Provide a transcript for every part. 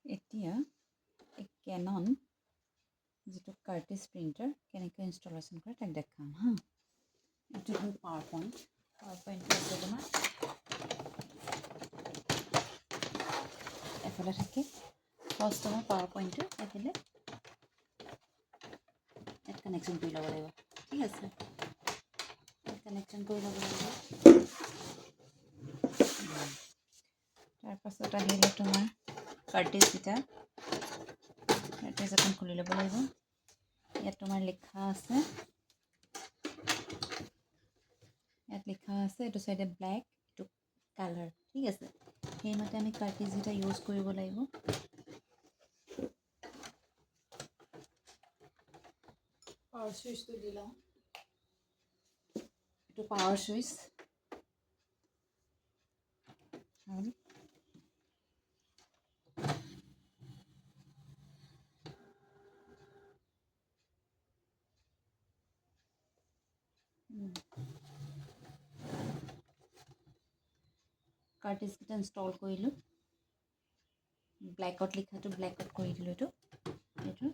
এতিয়া এই কেনন যিটো কাৰ্টিজ প্ৰিণ্টাৰ কেনেকৈ ইনষ্টলেশ্যন কৰে তাক দেখাম হা। এইটো হ'ল পাৱাৰ পইণ্ট আছে তোমাৰ এফালে থাকে। ফাৰ্ষ্ট আমাৰ পাৱাৰ পইণ্টটো এফালে ইয়াত কানেকশ্যন কৰি ল'ব লাগিব, ঠিক আছে। কানেকশ্যন কৰি ল'ব লাগিব। তাৰপাছত আহিলে তোমাৰ কাৰ্টিজকেইটা এখন খুলি ল'ব লাগিব। ইয়াত তোমাৰ লিখা আছে, এইটো চাইডে ব্লেক, এইটো কালাৰ, ঠিক আছে। সেইমতে আমি কাৰ্টিজকেইটা ইউজ কৰিব লাগিব। পাৱাৰ চুইচটো দি লওঁ। এইটো পাৱাৰ চুইচ হ'ল। কাৰ্টিজকেইটা ইনষ্টল কৰিলোঁ। ব্লেকত লিখাটো ব্লেকত কৰি দিলোঁ, এইটো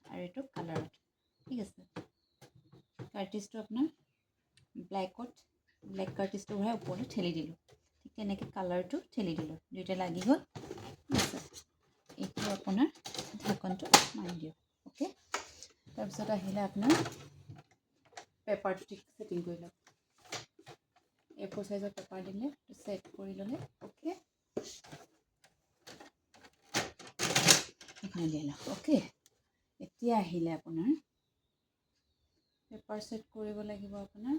আৰু এইটো কালাৰত, ঠিক আছে। কাৰ্টিজটো আপোনাৰ ব্লেক কাৰ্টিজটো ভৰাই ওপৰলৈ ঠেলি দিলোঁ, ঠিক তেনেকৈ কালাৰটো ঠেলি দিলোঁ, দুইটা লাগি গ'ল, ঠিক আছে। এইটো আপোনাৰ ঢাকনটো মাৰি দিয়ক, অ'কে। তাৰপিছত আহিলে আপোনাৰ পেপাৰটো ছেটিং কৰি লওক। A4 সাইজৰ পেপাৰ দিলে সেট কৰি ল'লে, অ'কে। এইখন দি লওক, অ'কে। এতিয়া আহিলে আপোনাৰ পেপাৰ সেট কৰিব লাগিব। আপোনাৰ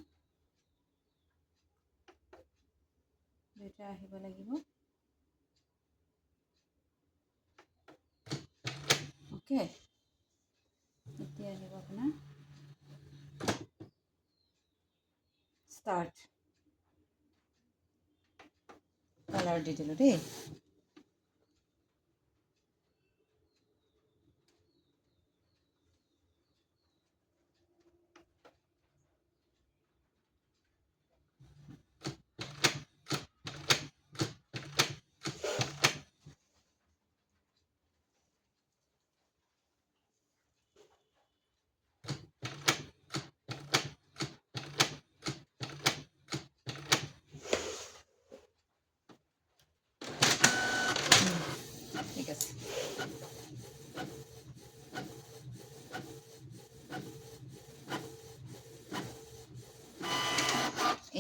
দুইটা আহিব লাগিব, অ'কে। এতিয়া আহিব আপোনাৰ ষ্টাৰ্ট, কালাৰ দি দিলোঁ দেই। ঠিক আছে।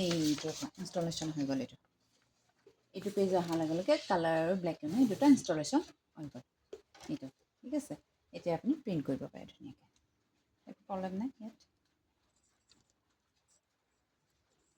এইটো ইনষ্টলেশ্যন হৈ গ'ল। এইটো পেজ অহাৰ লগে লগে কালাৰ আৰু ব্লেক এণ্ড হোৱাইট দুটা ইনষ্টলেশ্যন হৈ গ'ল। এইটো ঠিক আছে। এতিয়া আপুনি প্ৰিণ্ট কৰিব পাৰে ধুনীয়াকৈ, একো প্ৰব্লেম নাই ইয়াত।